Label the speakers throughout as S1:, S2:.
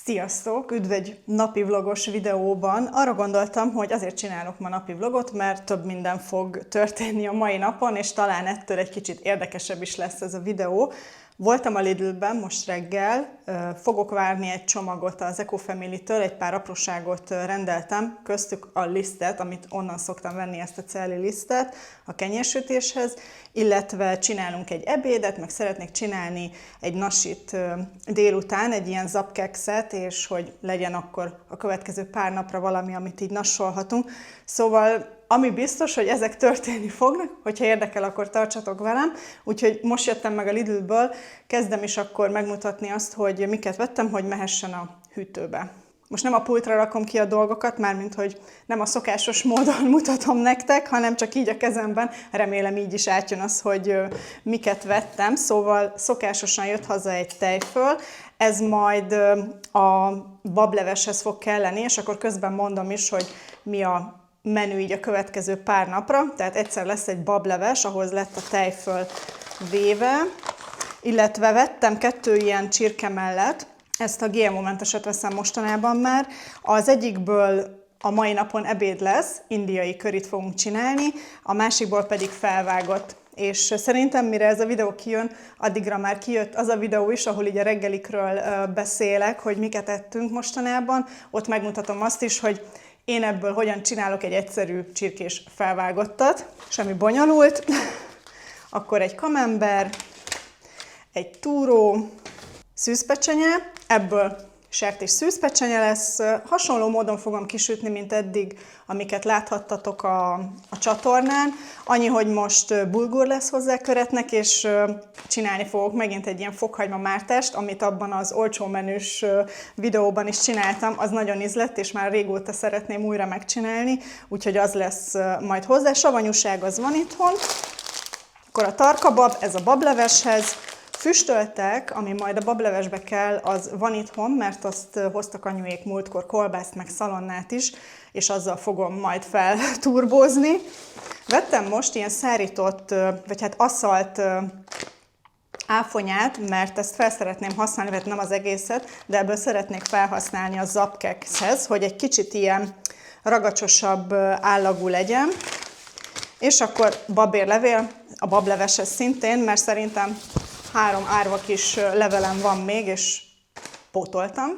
S1: Sziasztok! Üdv egy napi vlogos videóban. Arra gondoltam, hogy azért csinálok ma napi vlogot, mert több minden fog történni a mai napon, és talán ettől egy kicsit érdekesebb is lesz ez a videó. Voltam a Lidlben most reggel, fogok várni egy csomagot az Ecofamily-től, egy pár apróságot rendeltem, köztük a lisztet, amit onnan szoktam venni, ezt a celli lisztet a kenyérsütéshez, illetve csinálunk egy ebédet, meg szeretnék csinálni egy nasit délután, egy ilyen zapkekszet, és hogy legyen akkor a következő pár napra valami, amit így nassolhatunk. Szóval ami biztos, hogy ezek történni fognak, hogyha érdekel, akkor tartsatok velem. Úgyhogy most jöttem meg a Lidlből, kezdem is akkor megmutatni azt, hogy miket vettem, hogy mehessen a hűtőbe. Most nem a pultra rakom ki a dolgokat, mármint hogy nem a szokásos módon mutatom nektek, hanem csak így a kezemben, remélem így is átjön az, hogy miket vettem. Szóval szokásosan jött haza egy tejföl, ez majd a bableveshez fog kelleni, és akkor közben mondom is, hogy mi a menü így a következő pár napra, tehát egyszer lesz egy bableves, ahhoz lett a tejföl véve, illetve vettem 2 ilyen csirkemellet, ezt a GMO-menteset veszem mostanában már, az egyikből a mai napon ebéd lesz, indiai körit fogunk csinálni, a másikból pedig felvágott. És szerintem, mire ez a videó kijön, addigra már kijött az a videó is, ahol így a reggelikről beszélek, hogy miket ettünk mostanában, ott megmutatom azt is, hogy én ebből hogyan csinálok egy egyszerű csirkés felvágottat, semmi bonyolult. Akkor egy camembert, egy túró, szűzpecsenye, ebből sertés szűzpecsenye lesz. Hasonló módon fogom kisütni, mint eddig, amiket láthattatok a csatornán. Annyi, hogy most bulgur lesz hozzá köretnek, és csinálni fogok megint egy ilyen fokhagyma mártást, amit abban az olcsó menüs videóban is csináltam. Az nagyon ízlett, és már régóta szeretném újra megcsinálni, úgyhogy az lesz majd hozzá. Savanyúság az van itthon. Akkor a tarkabab, ez a bableveshez. Füstöltek, ami majd a bablevesbe kell, az van itthon, mert azt hoztak anyuék múltkor kolbászt, meg szalonnát is, és azzal fogom majd felturbózni. Vettem most ilyen szárított, vagy hát asszalt áfonyát, mert ezt fel szeretném használni, mert nem az egészet, de ebből szeretnék felhasználni a zapkekszhez, hogy egy kicsit ilyen ragacsosabb állagú legyen. És akkor babérlevél, a bableveshez szintén, mert szerintem 3 árva kis levelem van még, és pótoltam.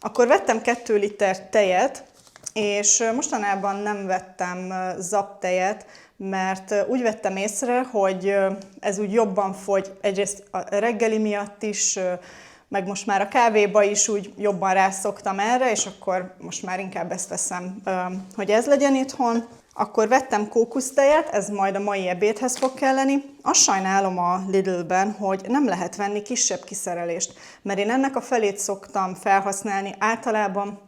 S1: Akkor vettem 2 liter tejet, és mostanában nem vettem zaptejet, mert úgy vettem észre, hogy ez úgy jobban fogy, egyrészt a reggeli miatt is, meg most már a kávéba is úgy jobban rászoktam erre, és akkor most már inkább ezt veszem, hogy ez legyen itthon. Akkor vettem kókusztejet, ez majd a mai ebédhez fog kelleni. Azt sajnálom a Lidlben, hogy nem lehet venni kisebb kiszerelést, mert én ennek a felét szoktam felhasználni általában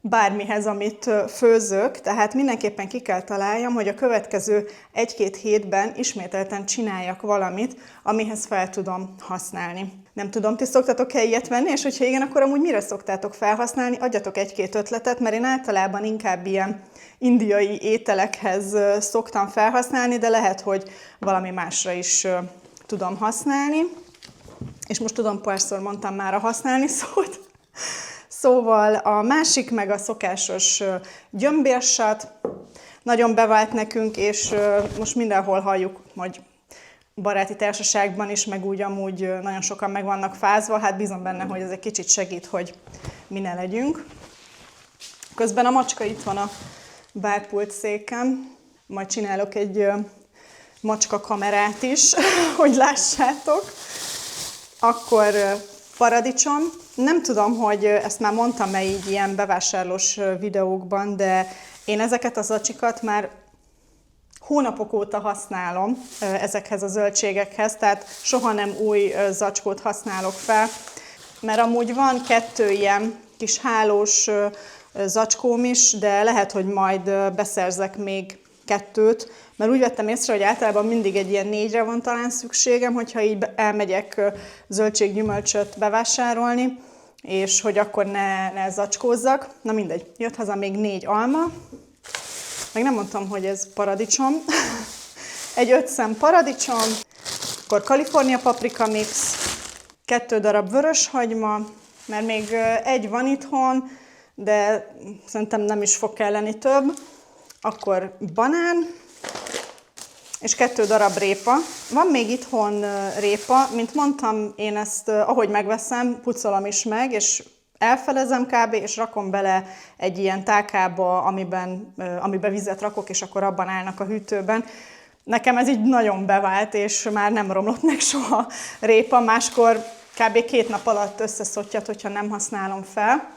S1: bármihez, amit főzök, tehát mindenképpen ki kell találjam, hogy a következő 1-2 hétben ismételten csináljak valamit, amihez fel tudom használni. Nem tudom, ti szoktatok-e ilyet venni, és hogyha igen, akkor amúgy mire szoktátok felhasználni? Adjatok 1-2 ötletet, mert én általában inkább ilyen indiai ételekhez szoktam felhasználni, de lehet, hogy valami másra is tudom használni. És most tudom, párszor mondtam már a használni szót. Szóval a másik meg a szokásos gyömbérsat, nagyon bevált nekünk, és most mindenhol halljuk, hogy baráti társaságban is, meg úgy amúgy nagyon sokan meg vannak fázva, hát bízom benne, hogy ez egy kicsit segít, hogy mi ne legyünk. Közben a macska itt van a bárpult széken, majd csinálok egy macska kamerát is, hogy lássátok. Akkor paradicsom. Nem tudom, hogy ezt már mondtam-e így ilyen bevásárlós videókban, de én ezeket a zacsikat már hónapok óta használom ezekhez a zöldségekhez, tehát soha nem új zacskót használok fel, mert amúgy van 2 ilyen kis hálós zacskóm is, de lehet, hogy majd beszerzek még 2-t, mert úgy vettem észre, hogy általában mindig egy ilyen 4-re van talán szükségem, hogyha így elmegyek zöldséggyümölcsöt bevásárolni, és hogy akkor ne zacskózzak. Na mindegy, jött haza még 4 alma, meg nem mondtam, hogy ez paradicsom. Egy 5 szem paradicsom, akkor California paprika mix, 2 darab vöröshagyma, mert még egy van itthon, de szerintem nem is fog kelleni több. Akkor banán, és 2 darab répa. Van még itthon répa, mint mondtam, én ezt ahogy megveszem, pucolom is meg, és elfelezem kb. És rakom bele egy ilyen tálkába, amiben vizet rakok, és akkor abban állnak a hűtőben. Nekem ez így nagyon bevált, és már nem romlott meg soha répa, máskor kb. 2 nap alatt összeszottyad, hogyha nem használom fel,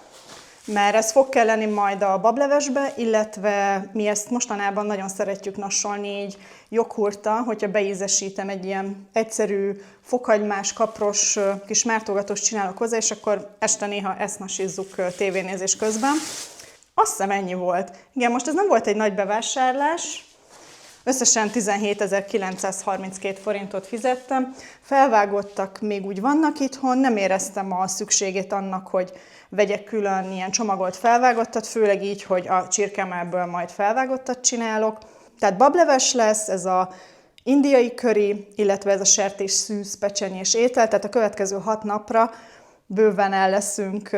S1: mert ez fog kelleni majd a bablevesbe, illetve mi ezt mostanában nagyon szeretjük nassolni így joghurttal, hogyha beízesítem egy ilyen egyszerű, fokhagymás, kapros, kis mártogatós csinálok hozzá, és akkor este néha ezt nasizzuk tévénézés közben. Azt hiszem ennyi volt. Igen, most ez nem volt egy nagy bevásárlás, összesen 17.932 forintot fizettem. Felvágottak még úgy vannak itthon, nem éreztem a szükségét annak, hogy vegyek külön ilyen csomagolt felvágottat, főleg így, hogy a csirkemellből majd felvágottat csinálok. Tehát bableves lesz, ez a indiai curry, illetve ez a sertés szűz pecsenyés étel, tehát a következő 6 napra bőven el leszünk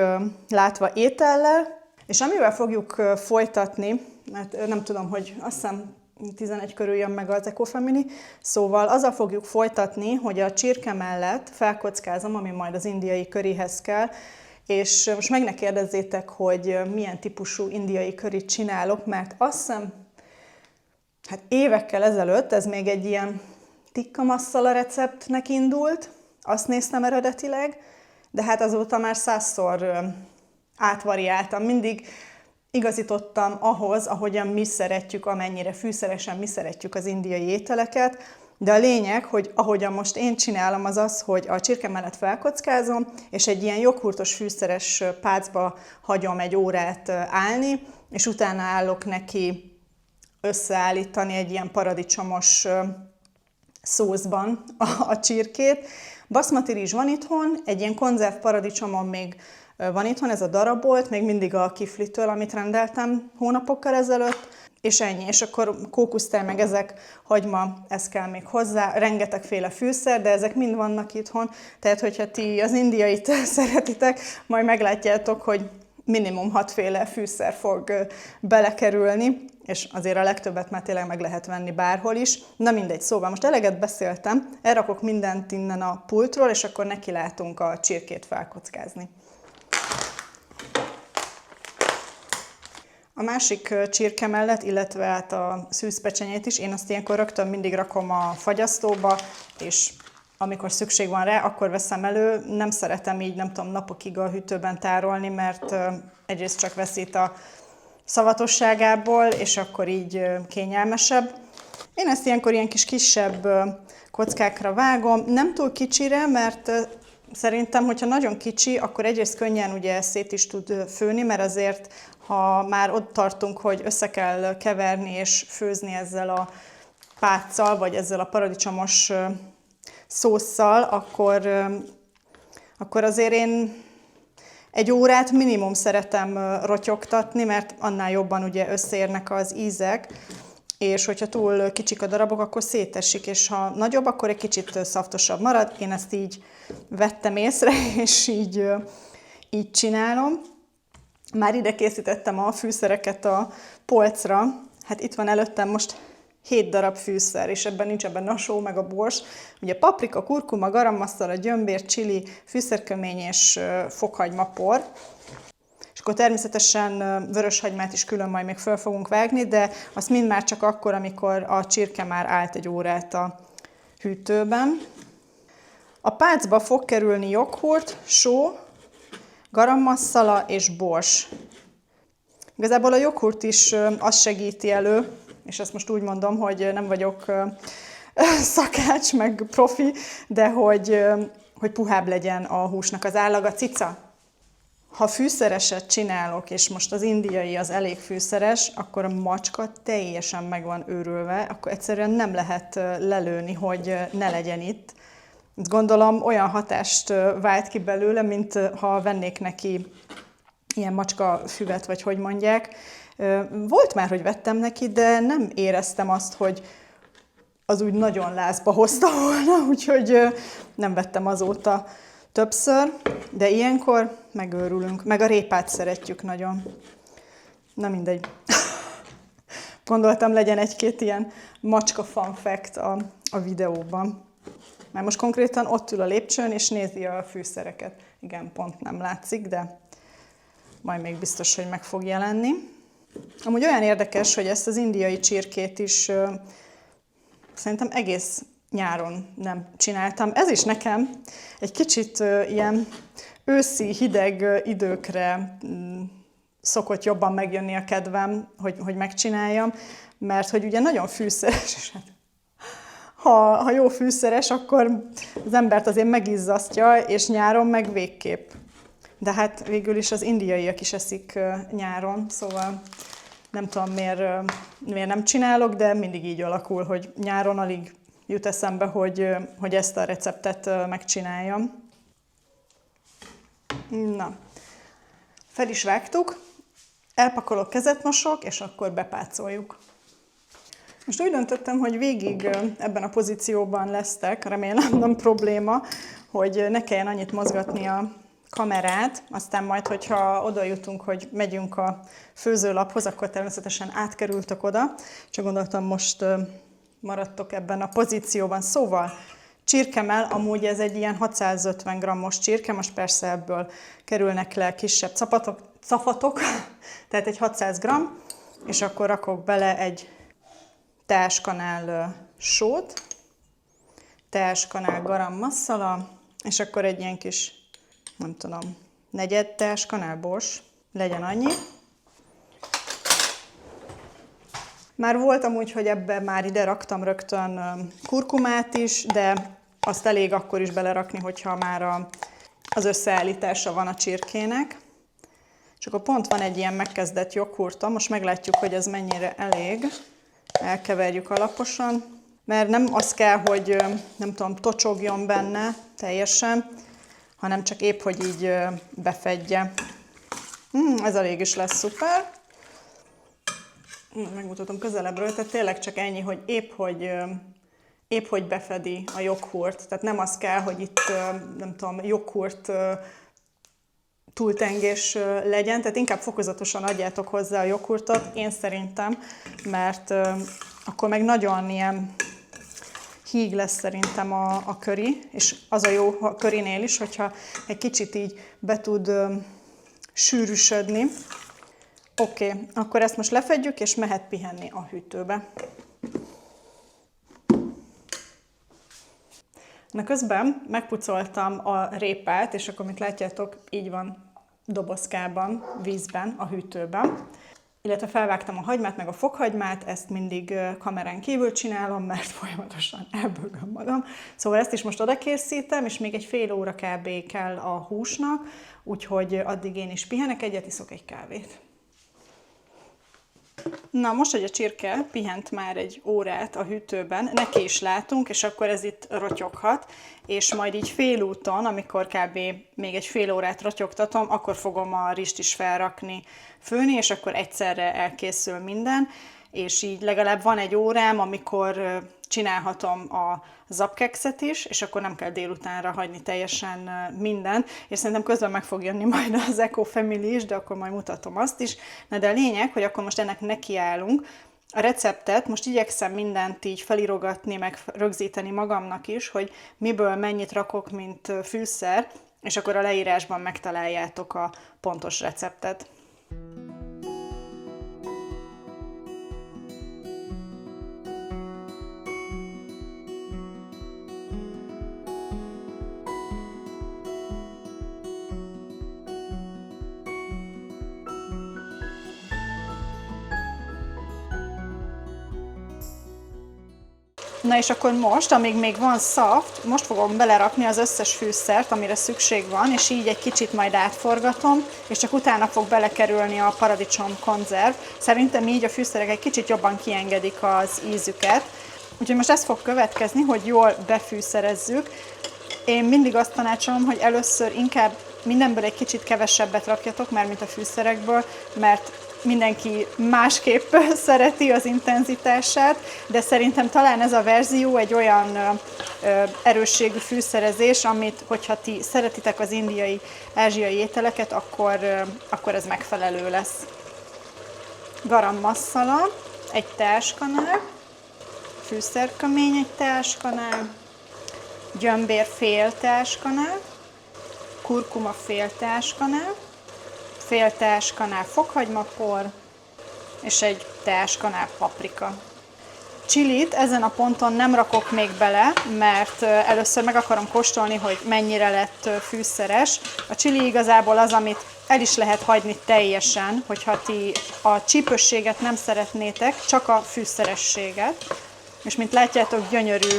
S1: látva étellel. És amivel fogjuk folytatni, mert nem tudom, hogy azt hiszem 11 körül jön meg az Ecofamily, szóval azzal fogjuk folytatni, hogy a csirke mellett felkockázom, ami majd az indiai curryhez kell, és most meg ne kérdezzétek, hogy milyen típusú indiai curryt csinálok, mert azt hiszem, hát évekkel ezelőtt ez még egy ilyen tikka masszala receptnek indult, azt néztem eredetileg, de hát azóta már 100-szor átvariáltam. Mindig igazítottam ahhoz, ahogyan mi szeretjük, amennyire fűszeresen mi szeretjük az indiai ételeket, de a lényeg, hogy ahogyan most én csinálom, az az, hogy a csirke mellett felkockázom, és egy ilyen joghurtos fűszeres pácba hagyom egy órát állni, és utána állok neki összeállítani egy ilyen paradicsomos szószban a csirkét. Baszmati rizs van itthon, egy ilyen konzerv paradicsomom még van itthon, ez a darabolt, még mindig a Kiflitől, amit rendeltem hónapokkal ezelőtt, és ennyi. És akkor kókusztej, meg ezek, hagyma, ez kell még hozzá, rengetegféle fűszer, de ezek mind vannak itthon, tehát hogyha ti az indiait szeretitek, majd meglátjátok, hogy minimum 6 féle fűszer fog belekerülni, és azért a legtöbbet már tényleg meg lehet venni bárhol is. Na mindegy, szóval most eleget beszéltem, elrakok mindent innen a pultról, és akkor nekilátunk a csirkét felkockázni. A másik csirke mellett, illetve hát a szűzpecsenyét is, én azt ilyenkor rögtön mindig rakom a fagyasztóba, és amikor szükség van rá, akkor veszem elő. Nem szeretem így, nem tudom, napokig a hűtőben tárolni, mert egyrészt csak veszít a szavatosságából, és akkor így kényelmesebb. Én ezt ilyenkor ilyen kis kisebb kockákra vágom, nem túl kicsire, mert szerintem, hogyha nagyon kicsi, akkor egyrészt könnyen ugye szét is tud főni, mert azért, ha már ott tartunk, hogy össze kell keverni és főzni ezzel a páccal, vagy ezzel a paradicsomos szósszal, akkor azért én egy órát minimum szeretem rotyogtatni, mert annál jobban ugye összeérnek az ízek, és hogyha túl kicsik a darabok, akkor szétesik, és ha nagyobb, akkor egy kicsit szaftosabb marad. Én ezt így vettem észre, és így csinálom. Már ide készítettem a fűszereket a polcra. Hát itt van előttem most 7 darab fűszer, és ebben nincs benne a só, meg a bors. Ugye paprika, kurkuma, garam masala, gyömbér, chili, fűszerkömény és fokhagyma por. És akkor természetesen vöröshagymát is külön majd még föl fogunk vágni, de azt mind már csak akkor, amikor a csirke már állt egy órát a hűtőben. A pácba fog kerülni joghurt, só, garam masala és bors. Igazából a joghurt is azt segíti elő, és ezt most úgy mondom, hogy nem vagyok szakács, meg profi, de hogy puhább legyen a húsnak az állaga. Cica, ha fűszereset csinálok, és most az indiai az elég fűszeres, akkor a macska teljesen meg van őrülve, akkor egyszerűen nem lehet lelőni, hogy ne legyen itt. Gondolom olyan hatást vált ki belőle, mint ha vennék neki ilyen macska füvet, vagy hogy mondják. Volt már, hogy vettem neki, de nem éreztem azt, hogy az úgy nagyon lázba hozta volna, úgyhogy nem vettem azóta többször, de ilyenkor megőrülünk. Meg a répát szeretjük nagyon. Na mindegy. Gondoltam, legyen egy-két ilyen macska fun fact a videóban. Mert most konkrétan ott ül a lépcsőn, és nézi a fűszereket. Igen, pont nem látszik, de majd még biztos, hogy meg fog jelenni. Amúgy olyan érdekes, hogy ezt az indiai csirkét is szerintem egész nyáron nem csináltam. Ez is nekem egy kicsit ilyen őszi, hideg időkre szokott jobban megjönni a kedvem, hogy megcsináljam, mert hogy ugye nagyon fűszeres, és ha jó fűszeres, akkor az embert azért megizzasztja, és nyáron meg végképp. De hát végül is az indiaiak is eszik nyáron, szóval nem tudom miért nem csinálok, de mindig így alakul, hogy nyáron alig jut eszembe, hogy ezt a receptet megcsináljam. Na, fel is vágtuk, elpakolok, kezet mosok, és akkor bepácoljuk. Most úgy döntöttem, hogy végig ebben a pozícióban lesztek, remélem nem probléma, hogy ne kelljen annyit mozgatni a kamerát, aztán majd, hogyha oda jutunk, hogy megyünk a főzőlaphoz, akkor természetesen átkerültök oda, csak gondoltam, most maradtok ebben a pozícióban. Szóval csirkemell, amúgy ez egy ilyen 650 g-os csirke, most persze ebből kerülnek le kisebb cafatok, tehát egy 600 g, és akkor rakok bele egy teáskanál sót, teáskanál garam masala, és akkor egy ilyen kis, nem tudom, negyed teáskanál bors, legyen annyi. Már voltam úgy, hogy ebbe már ide raktam rögtön kurkumát is, de azt elég akkor is belerakni, hogyha már az összeállítása van a csirkének. És akkor pont van egy ilyen megkezdett joghurtom, most meglátjuk, hogy ez mennyire elég. Elkeverjük alaposan, mert nem az kell, hogy nem tudom, tocsogjon benne teljesen, hanem csak épp, hogy így befedje. Ez elég is lesz szuper. Megmutatom közelebbről, tehát tényleg csak ennyi, hogy épp hogy befedi a joghurt. Tehát nem az kell, hogy itt, nem tudom, joghurt túltengés legyen, tehát inkább fokozatosan adjátok hozzá a joghurtot, én szerintem, mert akkor meg nagyon ilyen híg lesz szerintem a köri, és az a jó a körinél is, hogyha egy kicsit így be tud sűrűsödni. Oké, akkor ezt most lefedjük, és mehet pihenni a hűtőbe. Na közben megpucoltam a répát, és akkor, mint látjátok, így van dobozkában, vízben, a hűtőben. Illetve felvágtam a hagymát, meg a fokhagymát, ezt mindig kamerán kívül csinálom, mert folyamatosan elbőgöm magam. Szóval ezt is most oda készítem, és még egy fél óra kb. Kell a húsnak, úgyhogy addig én is pihenek egyet, iszok egy kávét. Na, most, hogy a csirke pihent már egy órát a hűtőben, neki is látunk, és akkor ez itt rotyoghat, és majd így félúton, amikor kb. Még egy fél órát rotyogtatom, akkor fogom a rizst is felrakni, főni, és akkor egyszerre elkészül minden, és így legalább van egy órám, amikor csinálhatom a zapkekszet is, és akkor nem kell délutánra hagyni teljesen minden, és szerintem közben meg fog jönni majd az Eco Family is, de akkor majd mutatom azt is. Na de a lényeg, hogy akkor most ennek nekiállunk. A receptet most igyekszem mindent így felírogatni, meg rögzíteni magamnak is, hogy miből mennyit rakok, mint fűszer, és akkor a leírásban megtaláljátok a pontos receptet. Na és akkor most, amíg még van szaft, most fogom belerakni az összes fűszert, amire szükség van, és így egy kicsit majd átforgatom, és csak utána fog belekerülni a paradicsom konzerv. Szerintem így a fűszerek egy kicsit jobban kiengedik az ízüket. Úgyhogy most ez fog következni, hogy jól befűszerezzük. Én mindig azt tanácsolom, hogy először inkább mindenből egy kicsit kevesebbet rakjatok, már mint a fűszerekből, mert mindenki másképp szereti az intenzitását, de szerintem talán ez a verzió egy olyan erősségű fűszerezés, amit, hogyha ti szeretitek az indiai, ázsiai ételeket, akkor ez megfelelő lesz. Garam masszala, egy teáskanál, fűszerkömény egy teáskanál, gyömbér fél teáskanál, kurkuma fél teáskanál, fél teáskanál fokhagymapor, és egy teáskanál paprika. Csilit ezen a ponton nem rakok még bele, mert először meg akarom kóstolni, hogy mennyire lett fűszeres. A csili igazából az, amit el is lehet hagyni teljesen, hogyha ti a csípősséget nem szeretnétek, csak a fűszerességet. És mint látjátok, gyönyörű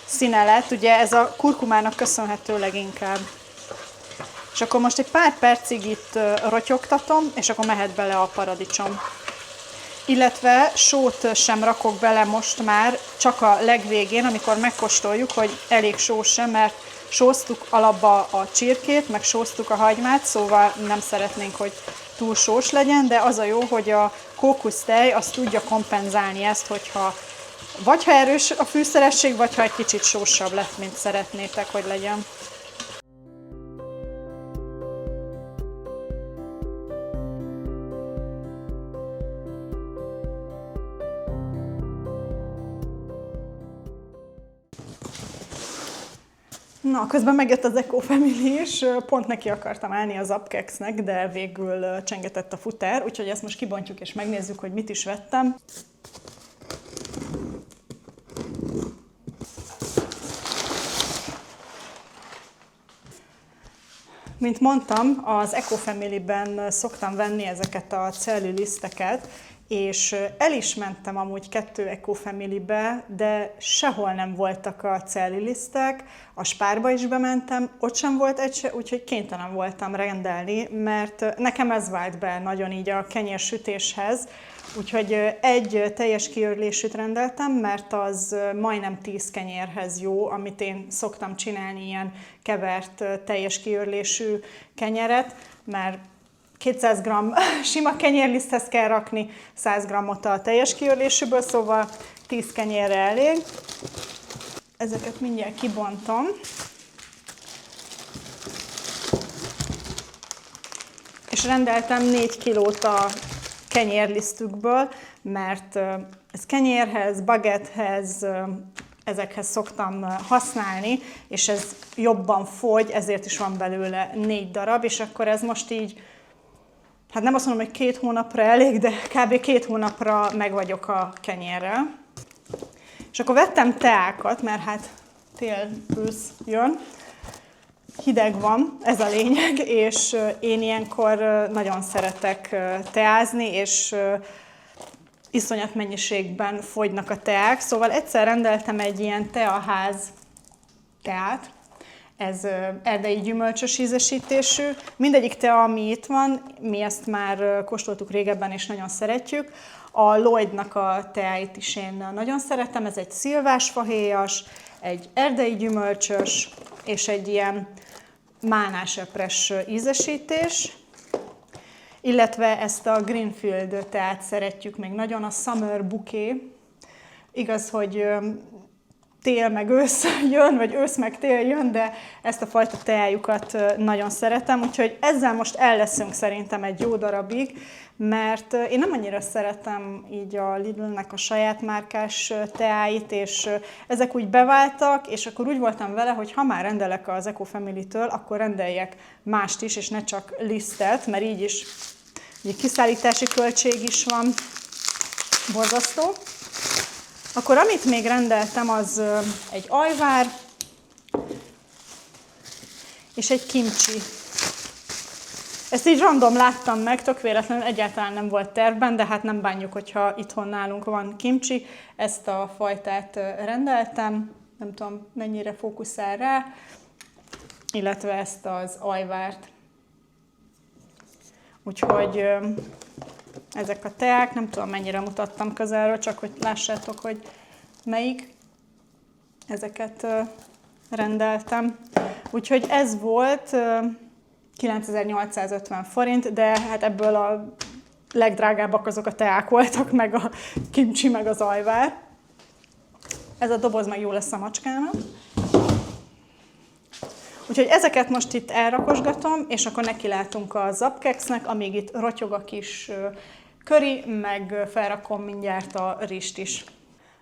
S1: színe lett, ugye ez a kurkumának köszönhető leginkább. És akkor most egy pár percig itt rotyogtatom, és akkor mehet bele a paradicsom. Illetve sót sem rakok bele most már, csak a legvégén, amikor megkóstoljuk, hogy elég sós-e, mert sóztuk alapba a csirkét, meg sóztuk a hagymát, szóval nem szeretnénk, hogy túl sós legyen, de az a jó, hogy a kókusztej azt tudja kompenzálni ezt, hogyha vagy ha erős a fűszeresség, vagy ha egy kicsit sósabb lett, mint szeretnétek, hogy legyen. Na, közben megjött az Eco Family is, pont neki akartam állni az Upkeksnek, de végül csengetett a futár, úgyhogy ezt most kibontjuk és megnézzük, hogy mit is vettem. Mint mondtam, az Eco Family-ben szoktam venni ezeket a celluliszteket, és el is mentem amúgy 2 Eco Family-be, de sehol nem voltak a cellulisztek, a Spárba is bementem, ott sem volt egy se, úgyhogy kénytelen voltam rendelni, mert nekem ez vált be nagyon így a kenyérsütéshez, úgyhogy egy teljes kiörlésűt rendeltem, mert az majdnem 10 kenyérhez jó, amit én szoktam csinálni, ilyen kevert teljes kiörlésű kenyeret, mert 200 g sima kenyérliszthez kell rakni, 100 g-ot a teljes kiörlésűből, szóval 10 kenyérre elég. Ezeket mindjárt kibontom. És rendeltem 4 kilót a kenyérlisztükből, mert ez kenyérhez, bagetthez, ezekhez szoktam használni, és ez jobban fogy, ezért is van belőle 4 darab, és akkor ez most így, hát nem azt mondom, hogy 2 hónapra elég, de kb. 2 hónapra meg vagyok a kenyérrel. És akkor vettem teákat, mert hát tél, ősz jön, hideg van, ez a lényeg, és én ilyenkor nagyon szeretek teázni, és iszonyat mennyiségben fogynak a teák, szóval egyszer rendeltem egy ilyen teaház teát, ez erdei gyümölcsös ízesítésű. Mindegyik tea, ami itt van, mi ezt már kóstoltuk régebben, és nagyon szeretjük. A Lloydnak a teáit is én nagyon szeretem, ez egy szilvásfahéjas, egy erdei gyümölcsös, és egy ilyen málnásepres ízesítés. Illetve ezt a Greenfield teát szeretjük még nagyon, a Summer Bouquet. Igaz, hogy tél meg ősz jön, vagy ősz meg tél jön, de ezt a fajta teájukat nagyon szeretem, úgyhogy ezzel most el leszünk szerintem egy jó darabig, mert én nem annyira szeretem így a Lidl-nek a saját márkás teáit, és ezek úgy beváltak, és akkor úgy voltam vele, hogy ha már rendelek az Eco Family-től, akkor rendeljek mást is, és ne csak lisztet, mert így is így kiszállítási költség is van, borzasztó. Akkor amit még rendeltem, az egy ajvár és egy kimcsi. Ezt így random láttam meg, tök véletlenül, egyáltalán nem volt tervben, de hát nem bánjuk, hogyha itthon nálunk van kimcsi. Ezt a fajtát rendeltem, nem tudom mennyire fókuszál rá, illetve ezt az ajvárt. Úgyhogy ezek a teák, nem tudom mennyire mutattam közelről, csak hogy lássátok, hogy melyik. Ezeket rendeltem. Úgyhogy ez volt 9850 forint, de hát ebből a legdrágábbak azok a teák voltak, meg a kimcsi, meg az ajvár. Ez a doboz meg jó lesz a macskának. Úgyhogy ezeket most itt elrakosgatom, és akkor nekilátunk a zapkeksznek, amíg itt rotyog a kis köri, meg felrakom mindjárt a rizst is.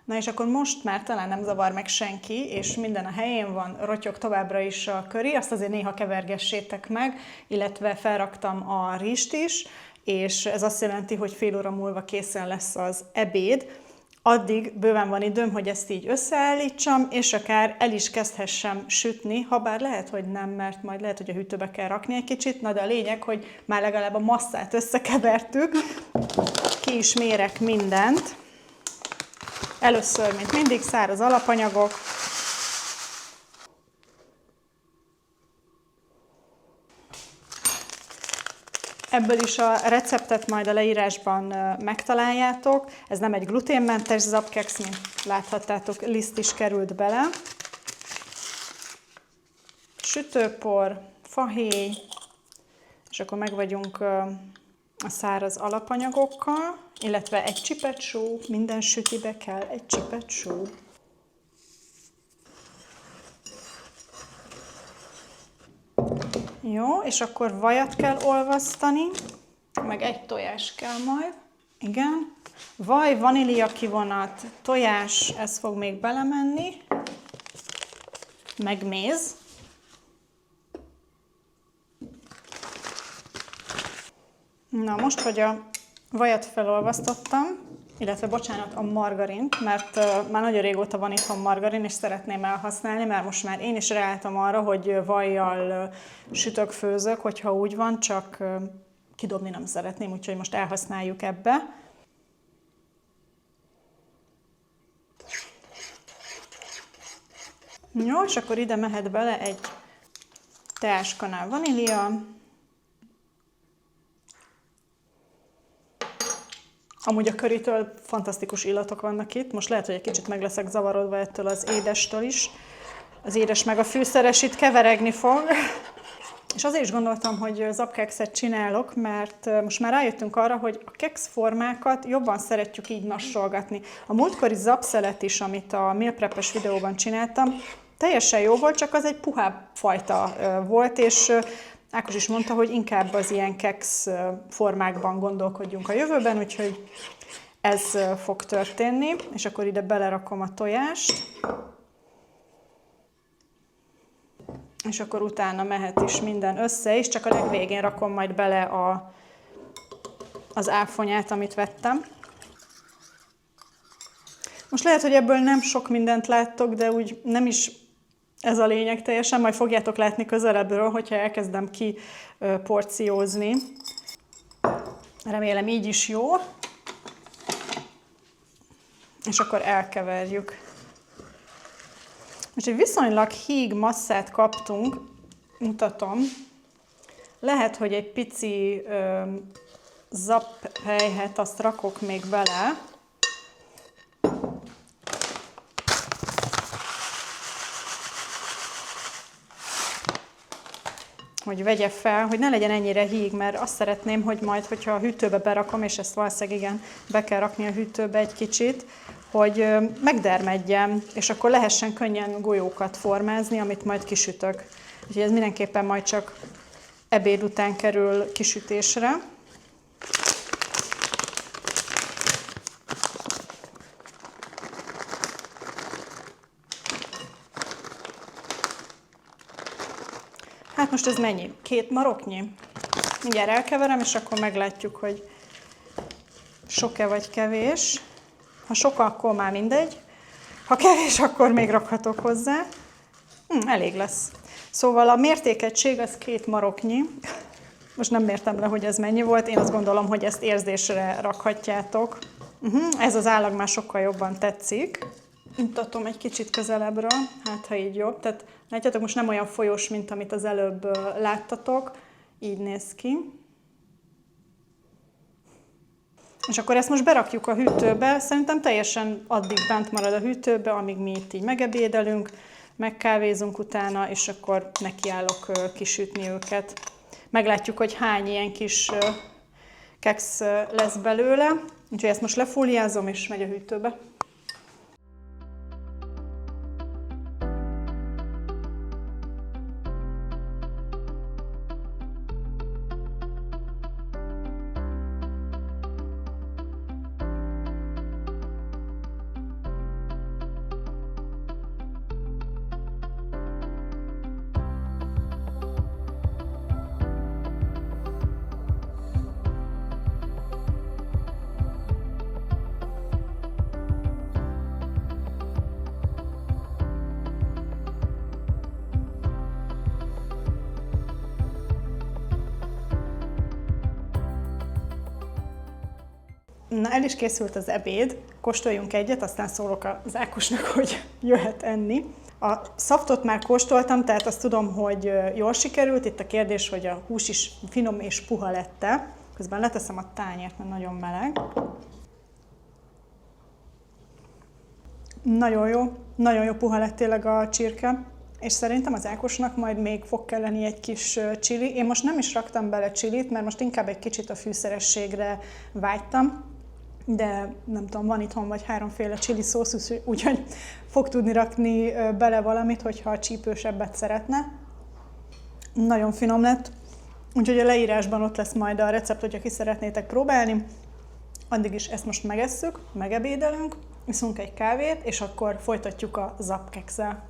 S1: Na és akkor most már talán nem zavar meg senki, és minden a helyén van, rotyog továbbra is a köri, azt azért néha kevergessétek meg, illetve felraktam a rizst is, és ez azt jelenti, hogy fél óra múlva készen lesz az ebéd. Addig bőven van időm, hogy ezt így összeállítsam, és akár el is kezdhessem sütni, ha bár lehet, hogy nem, mert majd lehet, hogy a hűtőbe kell rakni egy kicsit, na de a lényeg, hogy már legalább a masszát összekevertük, ki is mérek mindent. Először, mint mindig, száraz alapanyagok. Ebből is a receptet majd a leírásban megtaláljátok. Ez nem egy gluténmentes zapkeksz, mint láthattátok, liszt is került bele. Sütőpor, fahéj, és akkor meg vagyunk a száraz alapanyagokkal, illetve egy csipet só, minden sütibe kell egy csipet só. Jó, és akkor vajat kell olvasztani, meg egy tojás kell majd. Igen. Vaj, vanília kivonat, tojás, ez fog még belemenni. Meg méz. Na, most, hogy a vajat felolvasztottam, illetve bocsánat, a margarint, mert már nagyon régóta van itthon margarin, és szeretném elhasználni, mert most már én is ráálltam arra, hogy vajjal sütök, főzök, hogyha úgy van, csak kidobni nem szeretném, úgyhogy most elhasználjuk ebbe. Jó, és akkor ide mehet bele egy teáskanál vanília. Amúgy a köritől fantasztikus illatok vannak itt. Most lehet, hogy egy kicsit meg leszek zavarodva ettől az édestől is. Az édes meg a fűszeres itt keveregni fog. És azért is gondoltam, hogy zapkekszet csinálok, mert most már rájöttünk arra, hogy a keksz formákat jobban szeretjük így nassolgatni. A múltkori zapszelet is, amit a meal prep-es videóban csináltam, teljesen jó volt, csak az egy puhább fajta volt, és Ákos is mondta, hogy inkább az ilyen keksz formákban gondolkodjunk a jövőben, úgyhogy ez fog történni. És akkor ide belerakom a tojást. És akkor utána mehet is minden össze, és csak a legvégén rakom majd bele az áfonyát, amit vettem. Most lehet, hogy ebből nem sok mindent láttok, de úgy nem is ez a lényeg teljesen, majd fogjátok látni közelebbről, hogyha elkezdem kiporciózni. Remélem így is jó. És akkor elkeverjük. Most egy viszonylag híg masszát kaptunk, mutatom. Lehet, hogy egy pici zaphelyhet azt rakok még bele. Hogy vegye fel, hogy ne legyen ennyire híg, mert azt szeretném, hogy majd, hogyha a hűtőbe berakom, és ezt valószínűleg igen, be kell rakni a hűtőbe egy kicsit, hogy megdermedjen, és akkor lehessen könnyen golyókat formázni, amit majd kisütök. Úgyhogy ez mindenképpen majd csak ebéd után kerül kisütésre. Hát most ez mennyi? 2 maroknyi? Mindjárt elkeverem, és akkor meglátjuk, hogy sok-e vagy kevés. Ha sok, akkor már mindegy. Ha kevés, akkor még rakhatok hozzá. Elég lesz. Szóval a mértékegység az 2 maroknyi. Most nem mértem le, hogy ez mennyi volt. Én azt gondolom, hogy ezt érzésre rakhatjátok. Ez az állag már sokkal jobban tetszik. Mutatom egy kicsit közelebbről, hát ha így jobb. Tehát látjátok, most nem olyan folyós, mint amit az előbb láttatok. Így néz ki. És akkor ezt most berakjuk a hűtőbe. Szerintem teljesen addig bent marad a hűtőbe, amíg mi itt így megebédelünk, megkávézunk utána, és akkor nekiállok kisütni őket. Meglátjuk, hogy hány ilyen kis keksz lesz belőle, úgyhogy ezt most lefóliázom és megy a hűtőbe. Na, el is készült az ebéd, kóstoljunk egyet, aztán szólok az Ákosnak, hogy jöhet enni. A szaftot már kóstoltam, tehát azt tudom, hogy jól sikerült. Itt a kérdés, hogy a hús is finom és puha lett-e. Közben leteszem a tányért, mert nagyon meleg. Nagyon jó puha lett tényleg a csirke. És szerintem az Ákosnak majd még fog kelleni egy kis chili. Én most nem is raktam bele chilit, mert most inkább egy kicsit a fűszerességre vágytam. De nem tudom, van itthon vagy 3 chili szósz, úgyhogy fog tudni rakni bele valamit, hogyha csípősebbet szeretne. Nagyon finom lett, úgyhogy a leírásban ott lesz majd a recept, hogyha ki szeretnétek próbálni. Addig is ezt most megesszük, megebédelünk, iszunk egy kávét, és akkor folytatjuk a zapkekszel.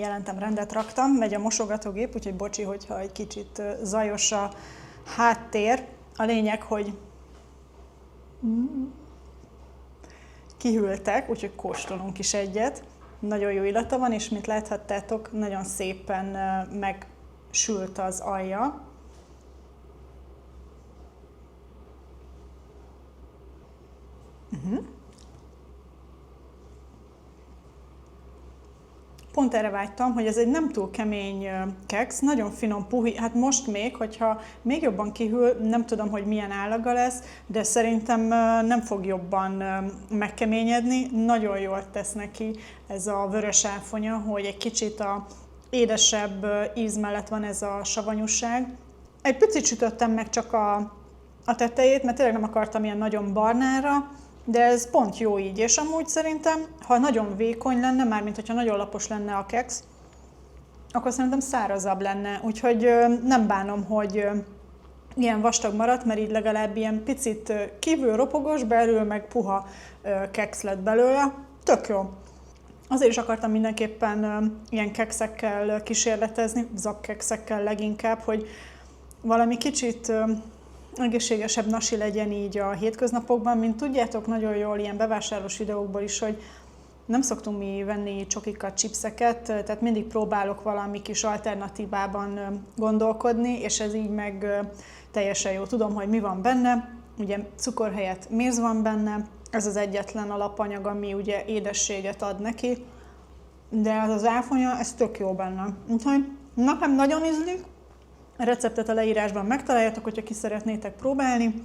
S1: Jelentem, rendet raktam, megy a mosogatógép, úgyhogy bocsi, hogyha egy kicsit zajos a háttér. A lényeg, hogy kihűltek, úgyhogy kóstolunk is egyet. Nagyon jó illata van, és mint láthattátok, nagyon szépen megsült az alja. Pont erre vágytam, hogy ez egy nem túl kemény keksz, nagyon finom puhi, hát most még, hogyha még jobban kihűl, nem tudom, hogy milyen állaga lesz, de szerintem nem fog jobban megkeményedni, nagyon jól tesz neki ez a vörös áfonya, hogy egy kicsit a édesebb íz mellett van ez a savanyúság. Egy picit sütöttem meg csak a tetejét, mert tényleg nem akartam ilyen nagyon barnára, de ez pont jó így, és amúgy szerintem, ha nagyon vékony lenne, mármint hogyha nagyon lapos lenne a keksz, akkor szerintem szárazabb lenne, úgyhogy nem bánom, hogy ilyen vastag maradt, mert így legalább ilyen picit kívül ropogos, belül meg puha keksz lett belőle. Tök jó. Azért is akartam mindenképpen ilyen kekszekkel kísérletezni, zapkekszekkel leginkább, hogy valami kicsit egészségesebb nasi legyen így a hétköznapokban, mint tudjátok nagyon jól ilyen bevásárlós videókból is, hogy nem szoktunk mi venni csokikat, chipseket, tehát mindig próbálok valami kis alternatívában gondolkodni, és ez így meg teljesen jó. Tudom, hogy mi van benne, ugye cukor helyett méz van benne, ez az egyetlen alapanyag, ami ugye édességet ad neki, de az áfonya, ez tök jó benne. Úgyhogy nekem nagyon ízlik. A receptet a leírásban megtaláljátok, hogyha ki szeretnétek próbálni.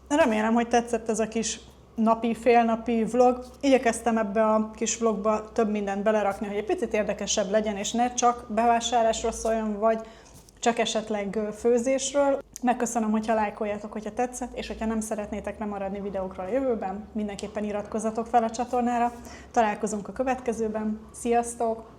S1: Remélem, hogy tetszett ez a kis napi, félnapi vlog. Igyekeztem ebbe a kis vlogba több mindent belerakni, hogy egy picit érdekesebb legyen, és ne csak bevásárlásról szóljon, vagy csak esetleg főzésről. Megköszönöm, hogyha lájkoljátok, hogyha tetszett, és hogyha nem szeretnétek lemaradni videókról a jövőben, mindenképpen iratkozzatok fel a csatornára. Találkozunk a következőben. Sziasztok!